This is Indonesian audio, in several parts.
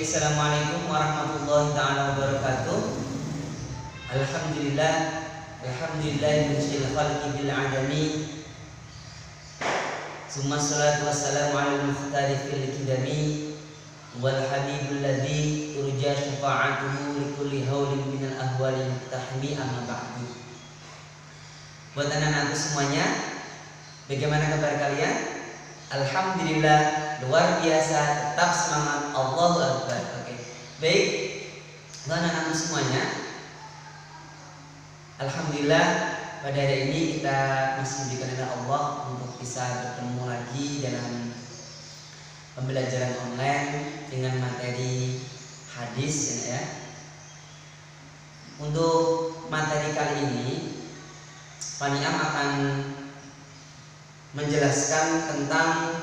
Assalamualaikum warahmatullahi taala wabarakatuh. Alhamdulillah, munsyil khalqi bil adami. Summa salatu wassalamu ala al-muhtari fil kidami wal habibul ladzi turja syafa'atuhu li kulli haulin minal ahwali tahmi amma ba'du. Buat anak-anakku semuanya, bagaimana kabar kalian? Alhamdulillah, luar biasa, tetap semangat, Allahu Akbar. Oke. Baik, anak-anakku semuanya, alhamdulillah pada hari ini kita masih diberikan oleh Allah untuk bisa bertemu lagi dalam pembelajaran online dengan materi hadis ya. Untuk materi kali ini Pak Niam akan menjelaskan tentang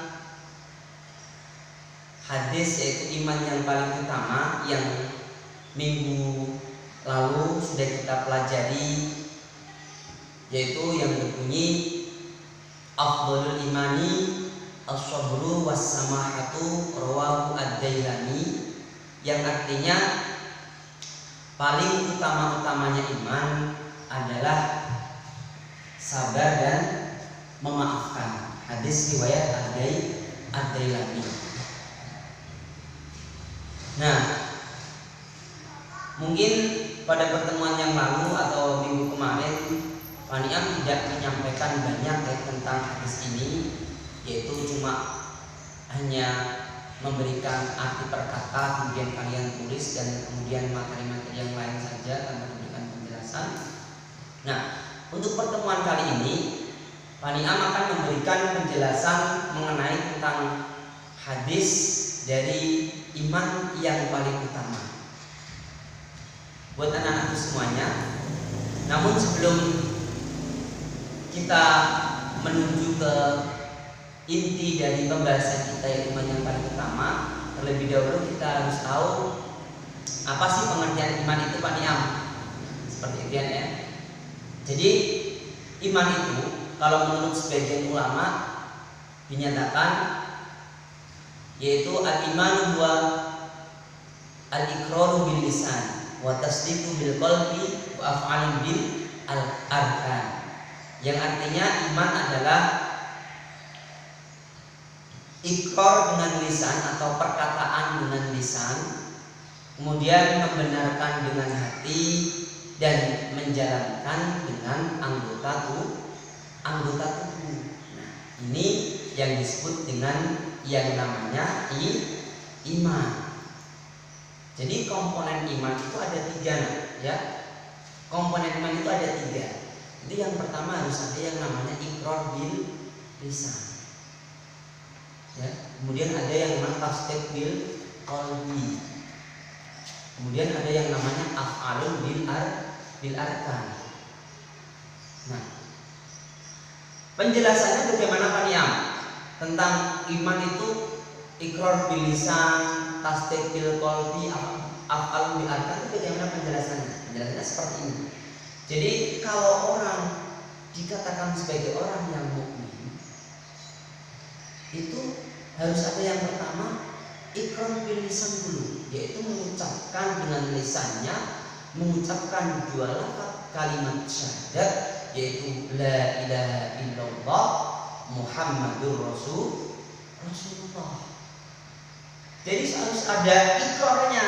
hadis, yaitu iman yang paling utama yang minggu lalu sudah kita pelajari, yaitu yang berbunyi afdhalul imani as-sabru was-samahatu rawahu ad-Dailami, yang artinya paling utama-utamanya iman adalah sabar dan memaafkan. Hadis riwayat ad-Dailami. Nah, mungkin pada pertemuan yang lalu atau minggu kemarin Pak Niam tidak menyampaikan banyak tentang hadis ini, yaitu cuma hanya memberikan arti per kata, kemudian kalian tulis, dan kemudian materi-materi yang lain saja tanpa memberikan penjelasan. Nah, untuk pertemuan kali ini Pak Niam akan memberikan penjelasan mengenai tentang hadis dari iman yang paling utama buat anak-anakku semuanya. Namun sebelum kita menuju ke inti dari pembahasan kita yaitu iman yang paling utama, terlebih dahulu kita harus tahu apa sih pengertian iman itu, Pak Niam. Seperti itu ya. Jadi iman itu kalau menurut sebagian ulama dinyatakan yaitu al-iman huwa al-iqraru bil lisan wa tasdiqu bil qalbi wa af'alun bil arkan. Yang artinya iman adalah ikrar dengan lisan atau perkataan dengan lisan, kemudian membenarkan dengan hati, dan menjalankan dengan anggota tubuh. Nah, ini yang disebut dengan yang namanya iman. Jadi komponen iman itu ada tiga, ya. Komponen iman itu ada tiga. Jadi yang pertama harus ada yang namanya ikrar bil lisan, ya. Kemudian ada yang namanya tasdiq bil qalbi. Kemudian ada yang namanya af'alun bil arkan. Nah, penjelasannya bagaimana Pak Niam tentang iman itu ikrar bil lisan, tasdiq bil qalbi, af'alun bil arkan, itu bagaimana penjelasannya? Penjelasannya seperti ini. Jadi kalau orang dikatakan sebagai orang yang mukmin, itu harus ada yang pertama ikrar bil lisan dulu, yaitu mengucapkan dengan lisannya, mengucapkan dua lafaz kalimat syahadat, yaitu la ilaha illallah Muhammadur Rasulullah. Jadi harus ada ikrarnya.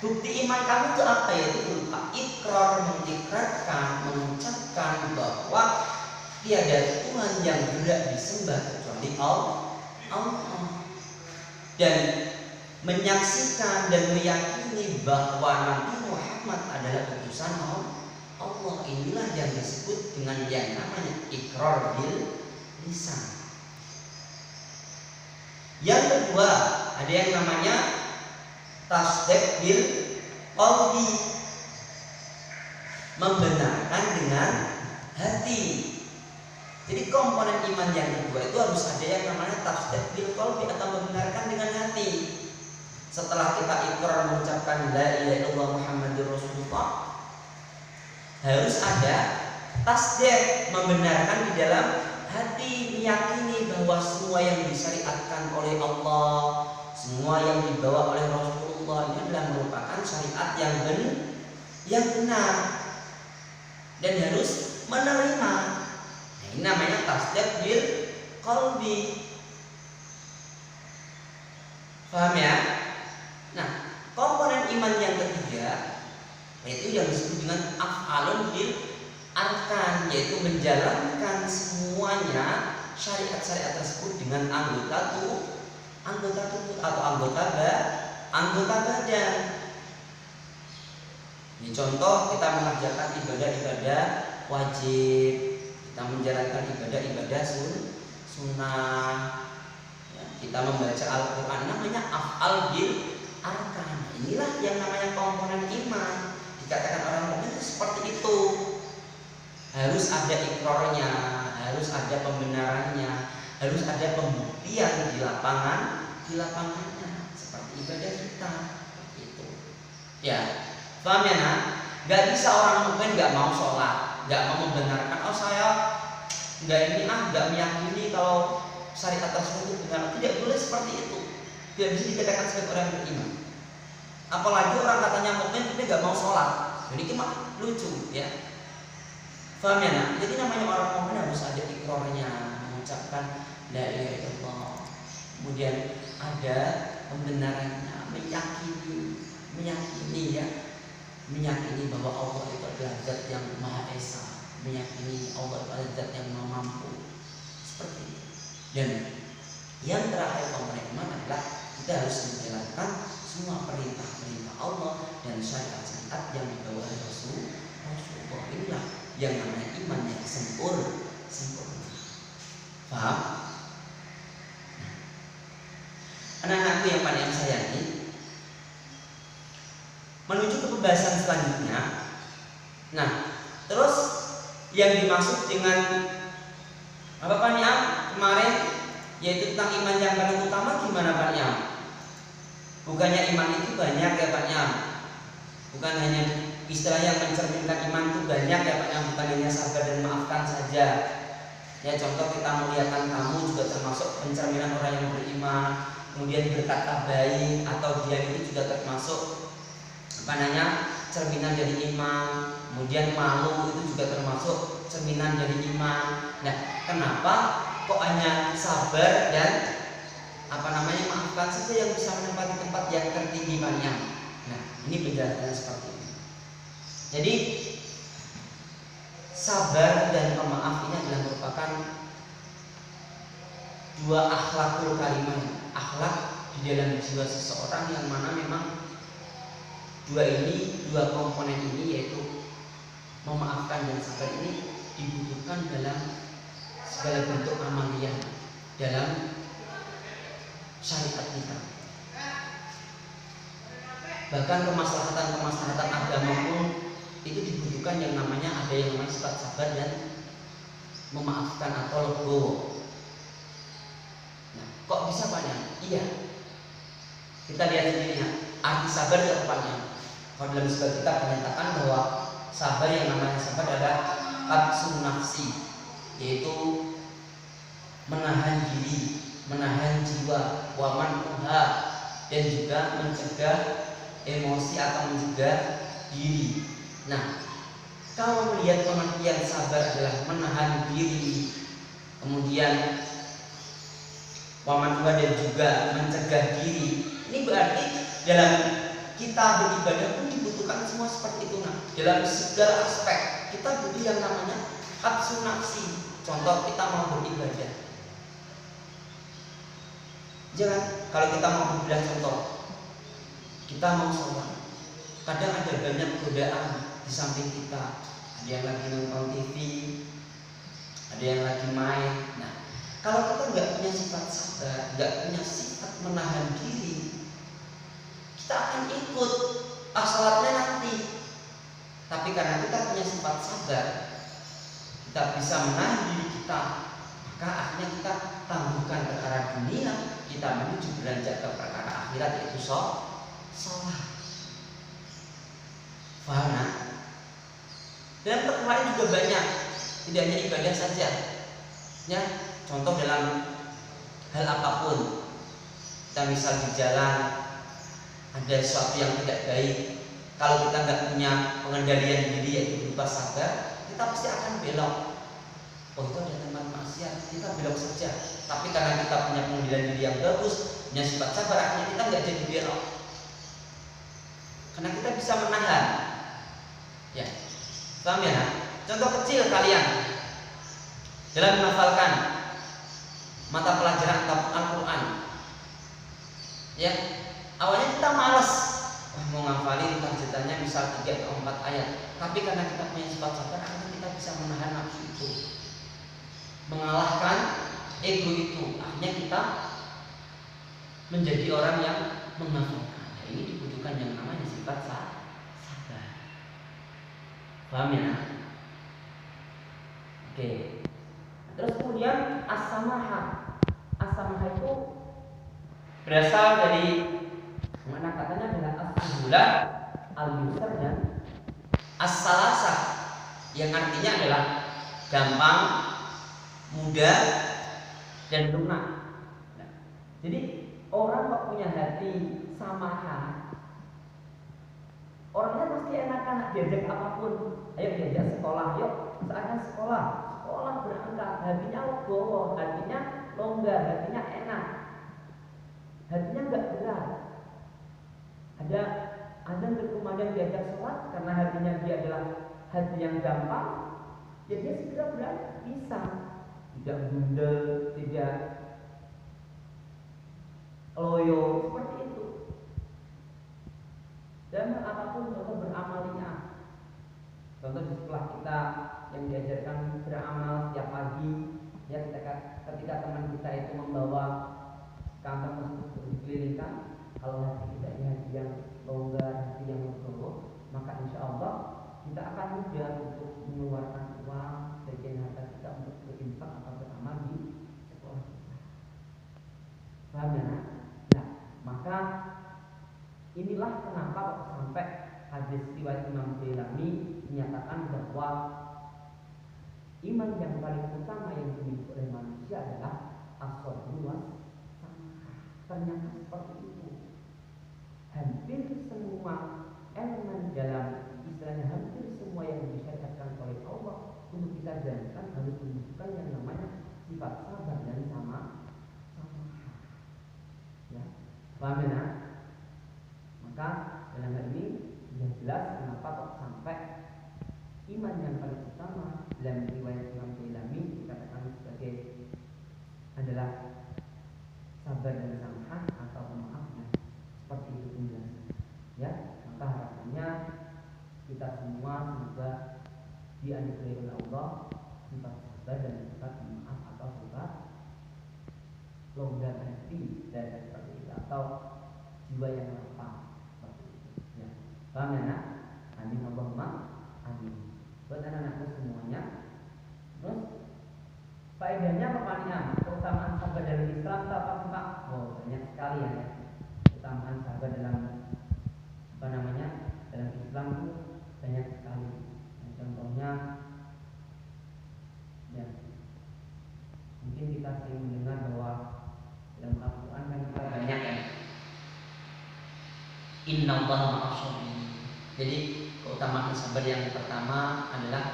Bukti iman kamu itu apa? Yaitu berupa ikrar, mengikrarkan, mengucapkan bahwa tiada Tuhan yang berhak disembah kecuali Allah, dan menyaksikan dan meyakini bahwa Nabi Muhammad adalah utusan Allah. Inilah yang disebut dengan yang namanya ikrar bil lisan. Yang kedua, ada yang namanya tasdiq bil qalbi, membenarkan dengan hati. Jadi komponen iman yang kedua itu harus ada yang namanya tasdiq bil qalbi atau membenarkan dengan hati. Setelah kita ikrar mengucapkan la ilaha illallah Muhammadur Rasulullah, harus ada tasdiq, membenarkan di dalam hati, meyakini bahwa semua yang disyariatkan oleh Allah, semua yang dibawa oleh Rasulullah Rasulullah ini adalah merupakan syariat yang benar dan harus menerima. Nah, ini namanya tasdiq bil qalbi. Paham ya? Nah, komponen iman yang ketiga yaitu yang disebut dengan af'alun bil arkan, yaitu menjalankan semuanya syariat-syariat tersebut dengan anggota tubuh atau anggota badan. Ini contoh, kita mengerjakan ibadah-ibadah wajib, kita menjalankan ibadah-ibadah sunnah, ya, kita membaca Al-Quran, namanya af'al bil arkan. Inilah yang namanya komponen iman. Dikatakan orang mukmin itu seperti itu. Harus ada ikrarnya, harus ada pembenarannya, harus ada pembuktian di lapangannya, seperti ibadah kita itu. Ya, paham ya nak? Gak bisa orang mukmin gak mau sholat, gak mau membenarkan, oh saya gak meyakini kalau syariat tersebut itu benar. Tidak boleh seperti itu. Tidak bisa dikatakan sebagai orang beriman. Apalagi orang katanya mukmin tapi gak mau sholat. Jadi cuma lucu ya. Paham ya nak? Jadi namanya orang mukmin harus ada ikrarnya, mengucapkan la ilaha illallah. Kemudian ada pembenarannya, meyakini bahwa Allah itu adalah zat yang maha esa, meyakini Allah itu adalah zat yang maha mampu. Seperti itu. Dan yang terakhir komponen iman adalah kita harus menjalankan semua perintah-perintah Allah dan syariat-syariat yang dibawa oleh Rasulullah. Inilah yang namanya iman yang sempurna. Paham? Anak-anakku yang paling saya sayangi, menuju ke pembahasan selanjutnya. Nah, terus yang dimaksud dengan apa Pak Niam kemarin, yaitu tentang iman yang paling utama, gimana Pak Niam? Bukannya iman itu banyak ya Pak Niam? Bukan hanya istilah yang mencerminkan iman itu banyak ya Pak Niam, bukan hanya sabar dan maafkan saja. Ya, contoh kita melihatkan kamu juga termasuk pencerminan orang yang beriman. Kemudian berkata baik atau diam itu juga termasuk cerminan dari iman. Kemudian malu itu juga termasuk cerminan dari iman. Nah, kenapa kok hanya sabar dan maafkan saja yang bisa menempati tempat yang tertinggi banyak? Nah, ini penjelasannya seperti ini. Jadi sabar dan pemaaf ini adalah merupakan dua akhlakul karimah, akhlak di dalam jiwa seseorang, yang mana memang dua komponen ini, yaitu memaafkan dan sabar ini dibutuhkan dalam segala bentuk amaliyah dalam syariat kita. Bahkan kemaslahatan agama pun itu dibutuhkan yang namanya sifat sabar dan memaafkan atau legowo. Nah, kok bisa Pak Niam? Iya, kita lihat sendiri ya. Arti sabar itu apa Niam? Kalau dalam sebuah kitab menyatakan bahwa sabar, yang namanya sabar adalah qadsun nafsi, yaitu menahan diri, menahan jiwa, waman uha, dan juga mencegah emosi atau mencegah diri. Nah, kalau melihat pengertian sabar adalah menahan diri, kemudian waman uha dan juga mencegah diri, ini berarti dalam kita beribadah pun dibutuhkan semua seperti itu. Nah, dalam segala aspek kita butuh yang namanya qadsun nafsi. Contoh, kita mau beribadah, jangan, kalau kita mau beribadah, contoh kita mau sholat, kadang ada banyak godaan di samping kita. Ada yang lagi nonton TV, ada yang lagi main. Nah, kalau kita nggak punya sifat sabar, nggak punya sifat menahan diri, kita akan ikut sholatnya nanti. Tapi karena kita punya sifat sabar, kita bisa menahan diri kita, maka akhirnya kita tangguhkan perkara dunia, kita menuju beranjak ke perkara akhirat, yaitu sholat. Faham? Dan perkara juga banyak, tidak hanya ibadah saja. Ya, contoh dalam hal apapun, kita misal di jalan, ada sesuatu yang tidak baik, kalau kita nggak punya pengendalian diri yaitu berupa sabar, kita pasti akan belok. Oh itu ada tempat maksiat, kita belok saja. Tapi karena kita punya pengendalian diri yang bagus, punya sifat sabar, akhirnya kita nggak jadi belok. Karena kita bisa menahan. Ya, paham ya? Contoh kecil kalian dalam menghafalkan mata pelajaran atau Al-Quran. Ya, awalnya kita malas, mau ngafalin targetannya misal 3 atau 4 ayat. Tapi karena kita punya sifat sabar, akhirnya kita bisa menahan nafsu itu, mengalahkan ego itu. Akhirnya kita menjadi orang yang menghafalkan. Nah, ini dibutuhkan yang namanya sifat sabar. Paham ya? Oke. Terus kemudian as-samahah. As-samahah itu berasal dari mana katanya adalah as-suhulah, al-yusr dan as-salasah, yang artinya adalah gampang, mudah dan lunak. Nah, jadi orang kok punya hati samaha, orangnya pasti enakan diajak apapun. Ayo diajak sekolah, yuk misalkan sekolah berangkat, hatinya legowo, hatinya longgar, hatinya enak, hatinya enggak berat. Ada berkumandang diajak sholat karena hatinya dia adalah hati yang gampang, ya dia segera berangkat, bisa, tidak bundel, tidak loyo, seperti itu. Dan apapun contoh beramalnya, contoh di sekolah kita yang diajarkan beramal setiap pagi, ya ketika teman kita itu membawa kantong tersebut dikelilingkan, kalau hati kita ini hati yang longgar, hati yang legowo, maka insya Allah kita akan mudah untuk mengeluarkan uang sebagian harta kita untuk berinfak atau beramal di sekolah kita. Paham ya? Nah, maka inilah kenapa sampai hadis riwayat Imam Bailaqi menyatakan bahwa iman yang paling utama yang dimiliki oleh manusia adalah as-sabru was-samahah. Ternyata seperti itu. Hampir semua elemen dalam istilahnya, hampir semua yang disyariatkan oleh Allah untuk kita jalankan harus menunjukkan yang namanya sifat sabar dan samahah. Ya, paham ya? Maka dalam hal ini sudah jelas kenapa kok sampai iman yang paling utama dalam riwayat Imam Bailaqi dikatakan sebagai adalah sabar dan samahah atau pemaaf. Seperti itu penjelasan. Ya, maka harapannya kita semua semoga dianugerahi oleh Allah sifat sabar dan sifat pemaaf atau sifat longgar hati dan seperti itu, atau jiwa yang lapang seperti itu. Ya, paham ya? Amin Allahumma amin. Buat anak-anakku semuanya. Terus faedahnya apa nih? Keutamaan sabar dalam Islam itu apa sih Pak? Oh, banyak sekali ya. Keutamaan sabar dalam dalam Islam itu banyak sekali. Nah, contohnya ya, mungkin kita sering mendengar bahwa dalam Al-Quran kan kita banyak ya, innallaha ma'as-sabirin. Jadi keutamaan sabar yang pertama adalah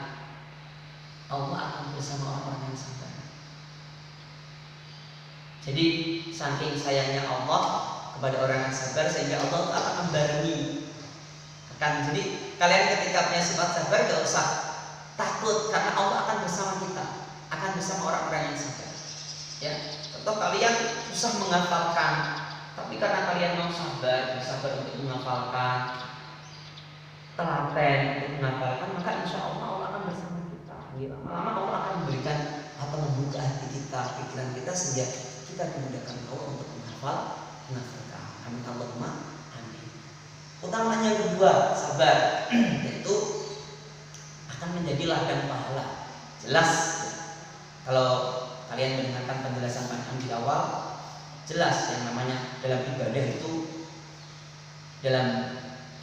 Allah akan bersama orang-orang yang sabar. Jadi saking sayangnya Allah kepada orang yang sabar sehingga Allah akan membarengi. Jadi kalian ketika punya sifat sabar gak usah takut, karena Allah akan bersama kita, akan bersama orang-orang yang sabar. Ya, contoh kalian susah menghafalkan, tapi karena kalian mau sabar untuk menghafalkan, telaten untuk menghafalkan, maka insya Allah akan bersama kita. Lama-lama Allah akan memberikan atau membuka hati kita, pikiran kita, sehingga kita dimudahkan Allah untuk menghafalkan. Amin Allahumma amin. Utamanya yang kedua, sabar, yaitu akan menjadi ladang pahala. Jelas ya. Kalau kalian mendengarkan penjelasan Pak di awal, jelas yang namanya dalam ibadah itu, dalam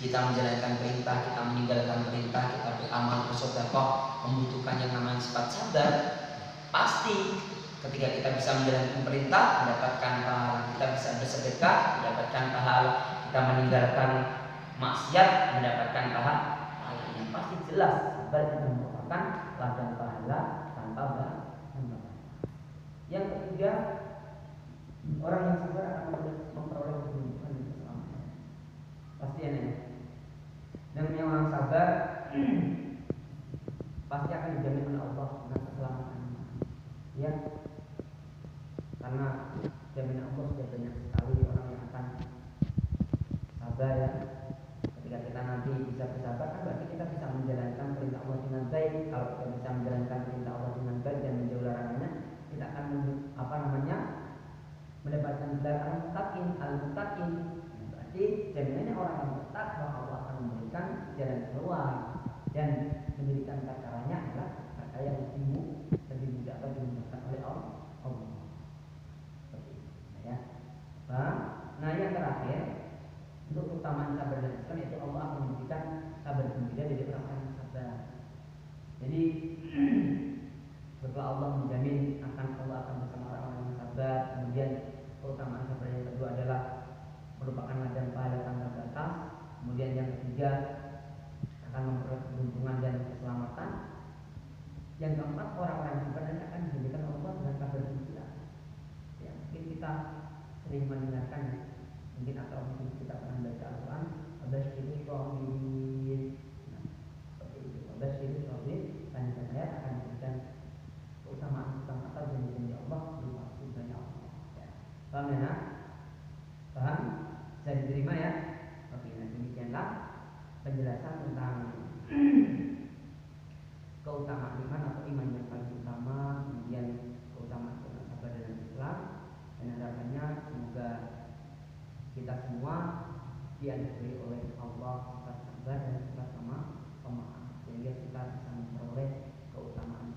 kita menjalankan perintah, kita meninggalkan perintah, kita beramal, bersedekah, membutuhkan yang namanya sifat sabar. Pasti ketika kita bisa menjalankan perintah, mendapatkan pahala. Kita bisa bersedekah, mendapatkan pahala. Kita kita meninggalkan maksiat mendapatkan pahalanya, pasti jelas sabar itu merupakan ladang pahala tanpa batas. Yang ketiga, orang yang sabar akan memperoleh kehidupan yang selamat. Pasti ya. Dan yang orang sabar pasti akan dijamin oleh Allah dengan keselamatan. Ya, karena jaminan Allah sudah banyak sekali orang yang akan sabar ya. Ketika kita nanti bisa bersabar, kan berarti kita bisa menjalankan perintah Allah dengan baik. Kalau kita bisa menjalankan perintah Allah dengan baik dan menjauhi larangannya, kita akan mendapatkan gelar al-muttaqin. Berarti jaminannya orang yang bertakwa, Allah akan memberikan jalan keluar dan menjadikan perkaranya adalah perkara yang lebih mudah atau dimudahkan oleh Allah. Seperti itu, ya. Nah, yang terakhir, untuk keutamaan sabar dan Islam, yaitu Allah akan memberikan sabar berbeda dari orang-orang yang sabar. Jadi setelah Allah menjamin Allah akan bersama orang-orang yang sabar, kemudian keutamaan sabar yang kedua adalah merupakan ladang pahala tanpa batas. Kemudian yang ketiga akan memperoleh keberuntungan dan keselamatan. Yang keempat, orang-orang yang sabar dan akan dijadikan Allah dengan kabar gembira. Ya, mungkin kita sering mendengarkan, mungkin atau mungkin kita pernah baca Al-Quran, Abasyirus Shabirin. Nah, seperti itu. Abasyirus Shabirin, lanjutan ayat akan diberikan keutamaan atau janji Allah berupa surganya Allah. Ya. Paham ya? Paham? Bisa diterima ya? Oke, nah demikianlah penjelasan tentang keutamaan iman atau iman yang paling utama, kemudian keutamaan sabar dalam Islam, dan harapannya semoga kita semua dianugerahi oleh Allah sifat sabar dan sifat pemaaf, sehingga kita bisa memperoleh keutamaan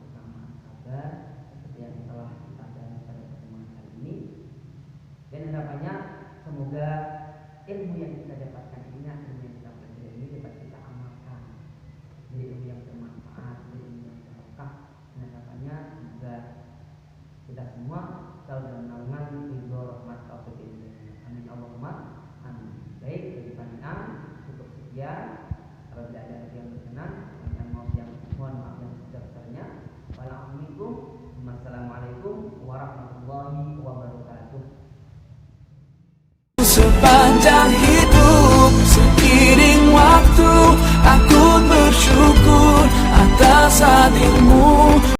sabar seperti yang telah kita bahas pada pertemuan kali ini. Dan harapannya semoga ilmu yang kita dapatkan ini, ilmu yang kita pelajari ini dapat kita amalkan, jadi ilmu yang bermanfaat, jadi ilmu yang berkah. Dan harapannya semoga kita semua selalu dalam naungan ridho rahmat taufik. Amin Allahumma amin. Baik, bagi panitia cukup sekian.